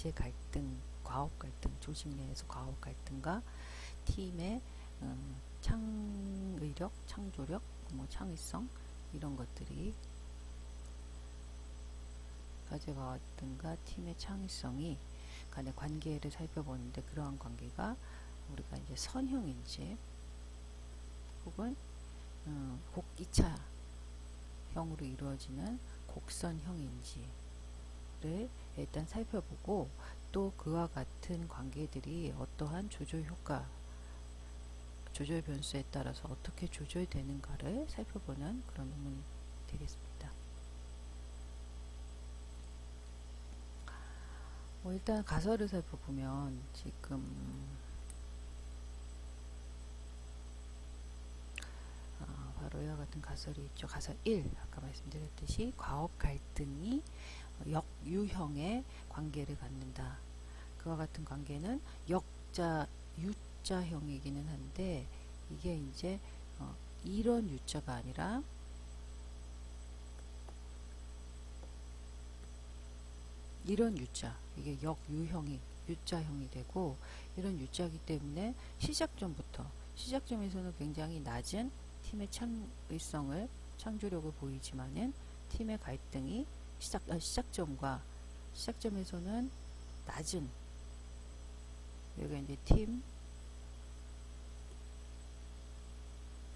기제 갈등, 과업 갈등, 조직 내에서 과업 갈등과 팀의 창의력, 창조력, 뭐 창의성 이런 것들이 가져가 갈등과 팀의 창의성이 간의 관계를 살펴보는데 그러한 관계가 우리가 이제 선형인지 혹은 곡 2차형으로 이루어지는 곡선형인지를 일단 살펴보고 또 그와 같은 관계들이 어떠한 조절 효과, 조절 변수에 따라서 어떻게 조절되는가를 살펴보는 그런 논문이 되겠습니다. 일단 가설을 살펴보면 지금 바로 이와 같은 가설이 있죠. 가설 1, 아까 말씀드렸듯이 과업 갈등이 역유형의 관계를 갖는다. 그와 같은 관계는 역자, U자형이기는 한데 이게 이제 이런 U자가 아니라 이런 U자, 이게 역유형이 U자형이 되고 이런 U자이기 때문에 시작점에서는 굉장히 낮은 팀의 창의성을, 창조력을 보이지만은 팀의 갈등이 시작점에서는 낮은, 여기가 이제 팀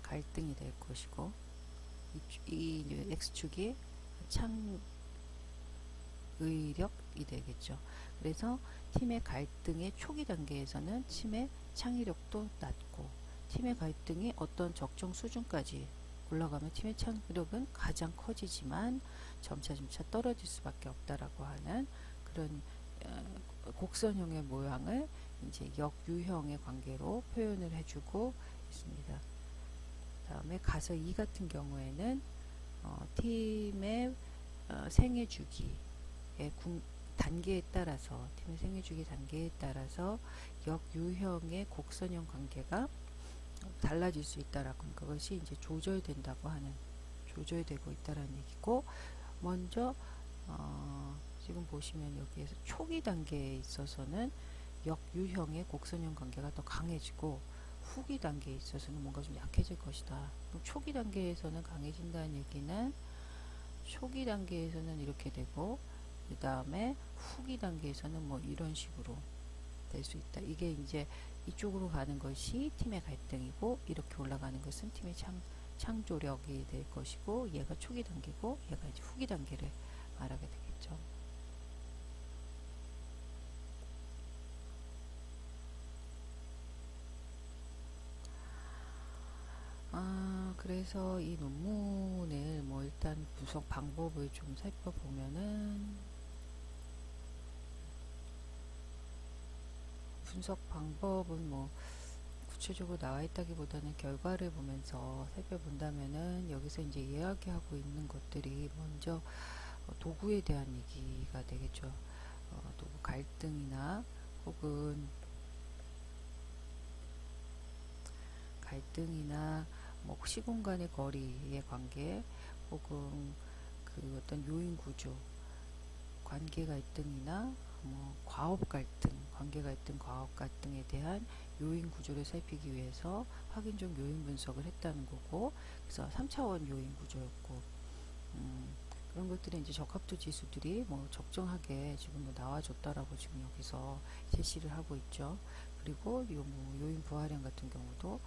갈등이 될 것이고 이 X축이 창의력이 되겠죠. 그래서 팀의 갈등의 초기 단계에서는 팀의 창의력도 낮고 팀의 갈등이 어떤 적정 수준까지 올라가면 팀의 창의력은 가장 커지지만 점차 떨어질 수밖에 없다라고 하는 그런 곡선형의 모양을 이제 역유형의 관계로 표현을 해주고 있습니다. 다음에 가설 2 같은 경우에는 팀의 생애 주기의 단계에 따라서 팀의 생애 주기 단계에 따라서 역유형의 곡선형 관계가 달라질 수 있다라고 하는 그것이 이제 조절되고 있다라는 얘기고, 먼저 지금 보시면 여기에서 초기 단계에 있어서는 역유형의 곡선형 관계가 더 강해지고 후기 단계에 있어서는 뭔가 좀 약해질 것이다. 초기 단계에서는 강해진다는 얘기는 초기 단계에서는 이렇게 되고 그 다음에 후기 단계에서는 뭐 이런 식으로 될 수 있다. 이게 이제 이쪽으로 가는 것이 팀의 갈등이고 이렇게 올라가는 것은 팀의 창조력이 될 것이고 얘가 초기 단계고 얘가 이제 후기 단계를 말하게 되겠죠. 그래서 이 논문을 뭐 일단 분석 방법을 좀 살펴보면은 분석 방법은 뭐 구체적으로 나와 있다기보다는 결과를 보면서 살펴본다면은 여기서 이제 이야기하고 있는 것들이 먼저 도구에 대한 얘기가 되겠죠. 도구 갈등이나 혹은 뭐 시공간의 거리의 관계 혹은 그 어떤 요인 구조 관계 갈등이나 뭐 과업 갈등, 관계 갈등, 과업 갈등에 대한 요인 구조를 살피기 위해서 확인적 요인 분석을 했다는 거고, 그래서 3차원 요인 구조였고, 그런 것들이 이제 적합도 지수들이 뭐 적정하게 지금 뭐 나와줬다라고 지금 여기서 제시를 하고 있죠. 그리고 뭐 요인 부하량 같은 경우도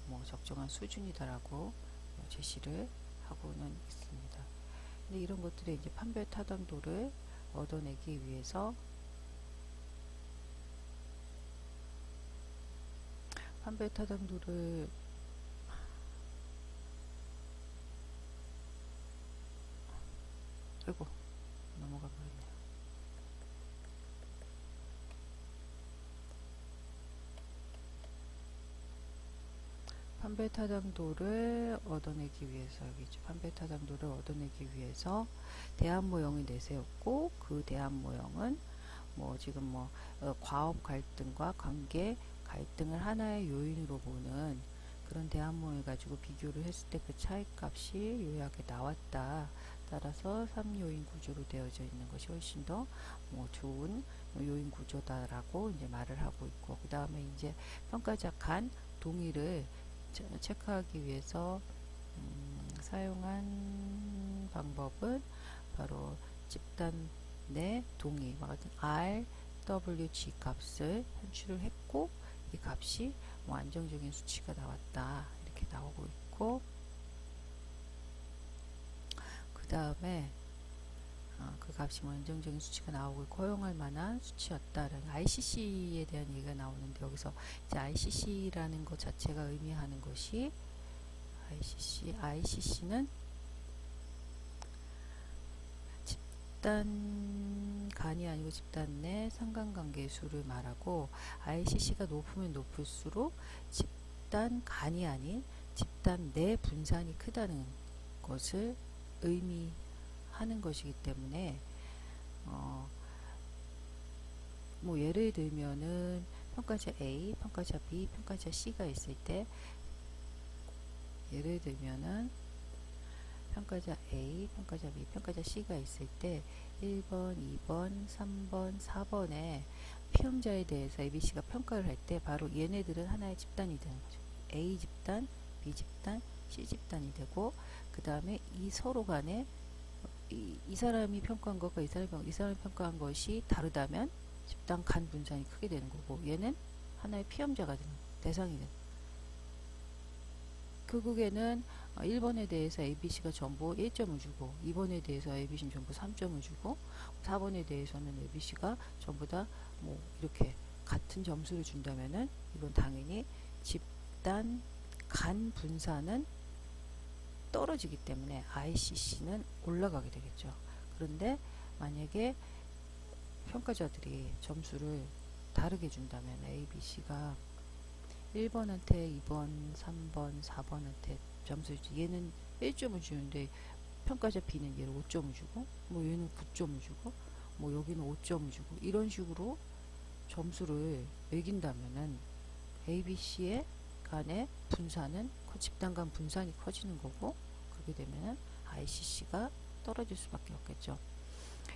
뭐 적정한 수준이다라고 제시를 하고는 있습니다. 근데 이런 것들의 이제 판별 타당도를 얻어내기 위해서 판별 타당도를 아이고 넘어가 버렸네요. 판별 타당도를 얻어내기 위해서 여기 있죠. 판별 타당도를 얻어내기 위해서 대합 모형을 내세웠고 그 대합 모형은 뭐 지금 뭐 과업 갈등과 관계 갈등을 하나의 요인으로 보는 그런 대합 모형을 가지고 비교를 했을 때 그 차이 값이 요약에 나왔다 따라서 3요인 구조로 되어져 있는 것이 훨씬 더 좋은 요인 구조다라고 이제 말을 하고 있고, 그 다음에 이제 평가자 간 동의를 체크하기 위해서 사용한 방법은 바로 집단 내 동의 같은 RWG 값을 현출을 했고, 이 값이 안정적인 수치가 나왔다 이렇게 나오고 있고, 그 다음에 그 값이 안정적인 수치가 나오고 허용할 만한 수치였다라는 ICC에 대한 얘기가 나오는데, 여기서 이제 ICC라는 것 자체가 의미하는 것이 ICC는 집단 간이 아니고 집단 내 상관관계 수를 말하고, ICC가 높으면 높을수록 집단 간이 아닌 집단 내 분산이 크다는 것을 의미하는 것이기 때문에 뭐 예를 들면은 평가자 A, 평가자 B, 평가자 C가 있을 때, 예를 들면은 평가자 A, 평가자 B, 평가자 C가 있을 때 1번, 2번, 3번, 4번에 피험자에 대해서 ABC가 평가를 할 때 바로 얘네들은 하나의 집단이 되는 거죠. A 집단, B 집단, C 집단이 되고, 그 다음에 이 서로 간에 이 사람이 평가한 것과 이 사람이 평가한 것이 다르다면 집단 간 분산이 크게 되는 거고, 얘는 하나의 피험자가 되는 대상이 되는. 결국에는 1번에 대해서 ABC가 전부 1점을 주고, 2번에 대해서 ABC는 전부 3점을 주고, 4번에 대해서는 ABC가 전부 다 뭐 이렇게 같은 점수를 준다면은, 이건 당연히 집단 간 분산은 떨어지기 때문에 ICC는 올라가게 되겠죠. 그런데 만약에 평가자들이 점수를 다르게 준다면, ABC가 1번한테 2번, 3번, 4번한테 점수를 주지, 얘는 1점을 주는데 평가자 B는 얘를 5점을 주고, 뭐 얘는 9점을 주고, 뭐 여기는 5점을 주고, 이런 식으로 점수를 매긴다면은 ABC의 간의 분산은 집단 간 분산이 커지는 거고, 그렇게 되면은 ICC가 떨어질 수밖에 없겠죠.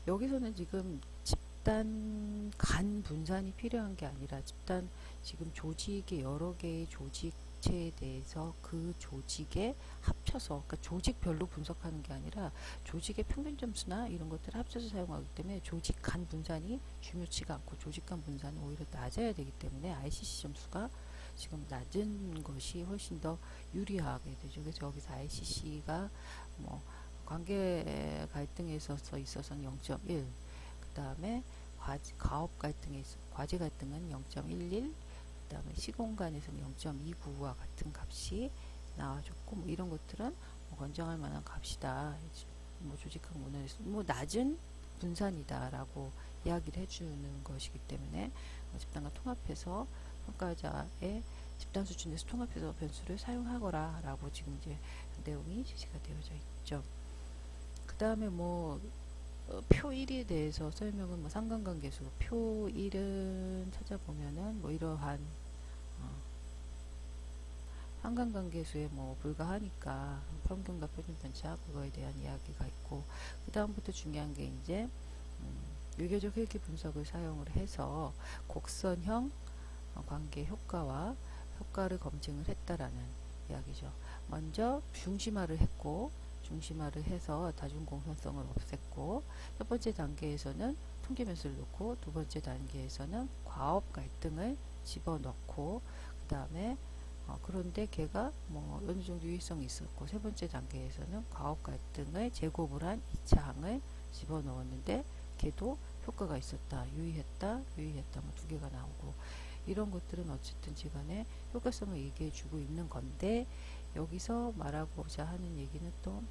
여기서는 지금 집단 간 분산이 필요한 게 아니라, 집단 지금 조직의 여러 개의 조직체에 대해서 그 조직에 합쳐서, 그러니까 조직별로 분석하는 게 아니라 조직의 평균 점수나 이런 것들을 합쳐서 사용하기 때문에 조직 간 분산이 중요치가 않고, 조직 간 분산은 오히려 낮아야 되기 때문에 ICC 점수가 지금 낮은 것이 훨씬 더 유리하게 되죠. 그래서 여기서 ICC가 뭐 관계 갈등에 있어서는 0.1, 그 다음에 가업 갈등에 있어 과제 갈등은 0.11, 그 다음에 시공간에서는 0.29와 같은 값이 나와줬고, 뭐 이런 것들은 뭐 권장할 만한 값이다. 뭐 조직학 문헌에서 뭐 낮은 분산이다라고 이야기를 해주는 것이기 때문에 집단과 통합해서 평가자의 집단 수준에서 통합해서 변수를 사용하거라 라고 지금 이제 내용이 제시가 되어져 있죠. 그 다음에 뭐 표 1에 대해서 설명은 뭐 상관관계수 표 1은 찾아보면은 뭐 이러한 상관관계수에 뭐 불과하니까 평균과 표준 편차 그거에 대한 이야기가 있고, 그 다음부터 중요한 게 이제 유교적 회귀 분석을 사용을 해서 곡선형 관계 효과와 효과를 검증을 했다라는 이야기죠. 먼저 중심화를 했고, 중심화를 해서 다중 공선성을 없앴고, 첫 번째 단계에서는 통계 변수를 놓고, 두 번째 단계에서는 과업 갈등을 집어넣고, 그 다음에 그런데 걔가 뭐 어느 정도 유의성이 있었고, 세 번째 단계에서는 과업 갈등을 제곱을 한 2차 항을 집어넣었는데 걔도 효과가 있었다, 유의했다 뭐 두 개가 나오고, 이런 것들은 어쨌든지 간에 효과성을 얘기해 주고 있는 건데, 여기서 말하고자 하는 얘기는 또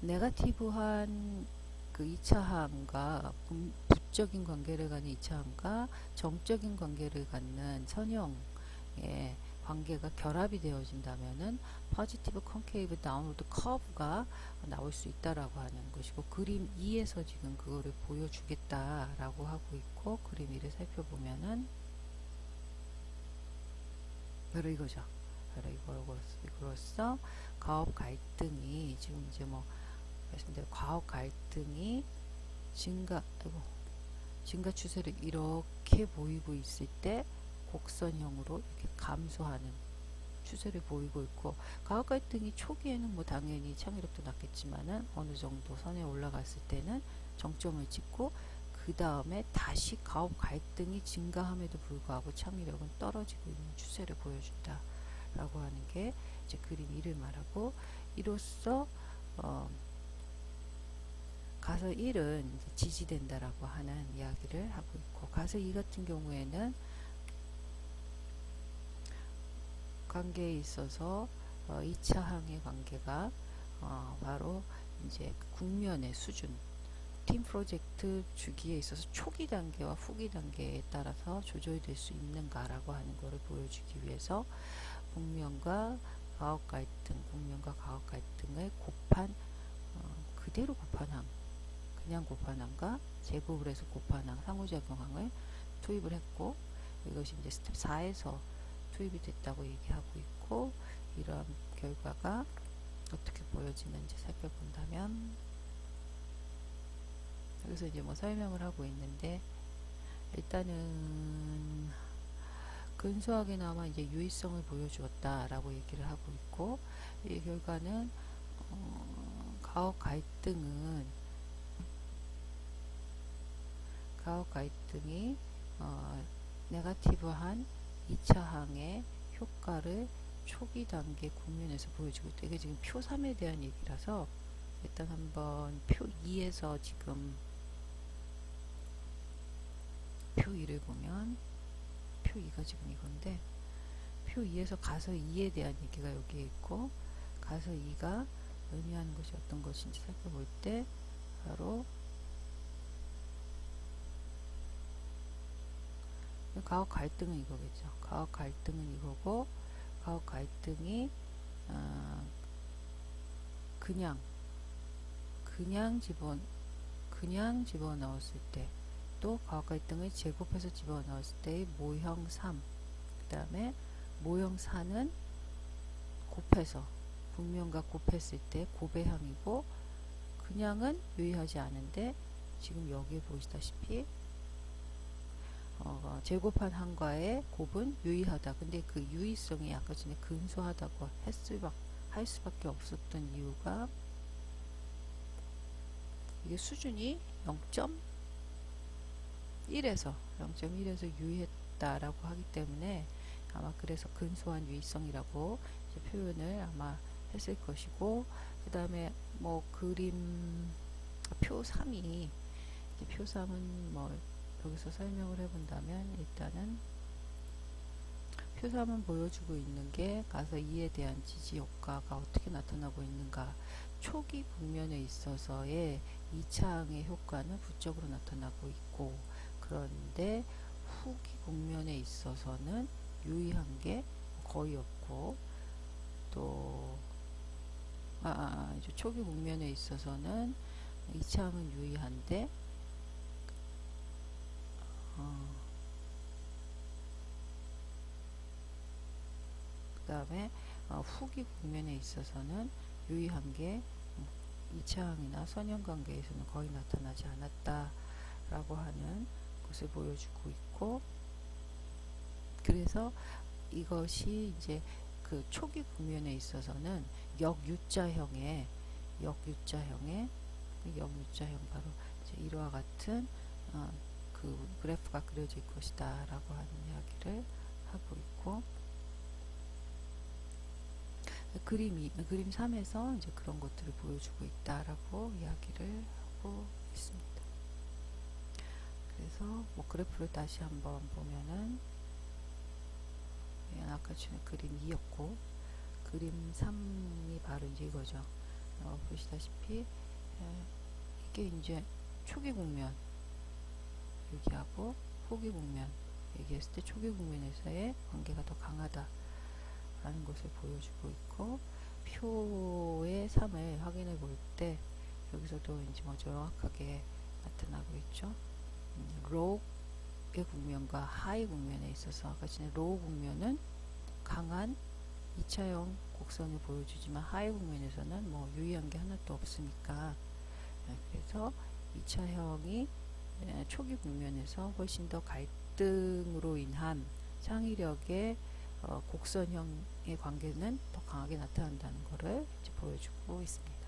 네거티브한 그 2차 함과 부적인 관계를 갖는 2차 함과 정적인 관계를 갖는 선형의 관계가 결합이 되어진다면은 포지티브 컨케이브 다운로드 커브가 나올 수 있다라고 하는 것이고, 그림 2에서 지금 그거를 보여주겠다라고 하고 있고, 그림 1을 살펴보면은 바로 이거죠. 바로 이거로서 가업 갈등이 지금 이제 뭐 말씀대로 가업 갈등이 증가 추세를 이렇게 보이고 있을 때 곡선형으로 이렇게 감소하는 추세를 보이고 있고, 가업 갈등이 초기에는 뭐 당연히 창의력도 낮겠지만은 어느 정도 선에 올라갔을 때는 정점을 찍고 그 다음에 다시 가업 갈등이 증가함에도 불구하고 창의력은 떨어지고 있는 추세를 보여준다 라고 하는 게 이제 그림 1을 말하고, 이로써 가설 1은 이제 지지된다라고 하는 이야기를 하고 있고, 가설 2 같은 경우에는 관계에 있어서 2차 항의 관계가 바로 이제 국면의 수준, 팀 프로젝트 주기에 있어서 초기 단계와 후기 단계에 따라서 조절될 수 있는가라고 하는 것을 보여주기 위해서 국면과 가업 갈등을 그대로 곱한 항, 그냥 곱한 항과 제곱을 해서 곱한 항, 상호작용항을 투입을 했고, 이것이 이제 스텝 4에서 투입이 됐다고 얘기하고 있고, 이러한 결과가 어떻게 보여지는지 살펴본다면, 여기서 이제 뭐 설명을 하고 있는데, 일단은 근소하게나마 이제 유의성을 보여주었다라고 얘기를 하고 있고, 이 결과는 가업 갈등이 네거티브한 2차 항의 효과를 초기 단계 국면에서 보여주고 있다. 이게 지금 표 3에 대한 얘기라서 일단 한번 표 2에서 지금 표 2를 보면, 표 2가 지금 이건데, 표 2에서 가설 2에 대한 얘기가 여기에 있고, 가설 2가 의미하는 것이 어떤 것인지 살펴볼 때 바로 가업 갈등은 이거겠죠. 가업 갈등은 이거고, 가업 갈등이 그냥 집어넣었을 때, 또 가업 갈등을 제곱해서 집어넣었을 때의 모형 3, 그 다음에 모형 4는 곱해서, 국면과 곱했을 때 곱의 항이고, 그냥은 유의하지 않은데 지금 여기에 보시다시피 제곱한 항과의 곱은 유의하다. 근데 그 유의성이 아까 전에 근소하다고 할 수밖에 없었던 이유가, 이게 수준이 0.1에서 유의했다라고 하기 때문에 아마 그래서 근소한 유의성이라고 이제 표현을 아마 했을 것이고, 그 다음에 뭐 그림 표 3은 뭐 여기서 설명을 해본다면, 일단은 표 3은 보여주고 있는 게 가설 2에 대한 지지 효과가 어떻게 나타나고 있는가, 초기 국면에 있어서의 2차 항의 효과는 부적으로 나타나고 있고, 그런데 후기 국면에 있어서는 유의한 게 거의 없고, 또 이제 초기 국면에 있어서는 2차 항은 유의한데 그 다음에 후기 국면에 있어서는 유의한 게 2차 항이나 선형관계에서는 거의 나타나지 않았다라고 하는 것을 보여주고 있고, 그래서 이것이 이제 그 초기 국면에 있어서는 역유자형의 바로 이제 이와 같은 그 그래프가 그려질 것이다 라고 하는 이야기를 하고 있고, 그림 3에서 이제 그런 것들을 보여주고 있다라고 이야기를 하고 있습니다. 그래서 뭐 그래프를 다시 한번 보면은, 아까 전에 그림 2였고, 그림 3이 바로 이제 이거죠. 보시다시피 이게 이제 초기 국면 얘기하고 후기 국면 얘기했을 때 초기 국면에서의 관계가 더 강하다라는 것을 보여주고 있고, 표의 3을 확인해 볼 때 여기서도 이제 뭐 정확하게 나타나고 있죠. 로우의 국면과 하이 국면에 있어서 아까 전에 로우 국면은 강한 강한 2차형 곡선을 보여주지만 하의 국면에서는 뭐 유의한 게 하나도 없으니까, 그래서 2차형이 초기 국면에서 훨씬 더 갈등으로 인한 창의력의 곡선형의 관계는 더 강하게 나타난다는 것을 이제 보여주고 있습니다.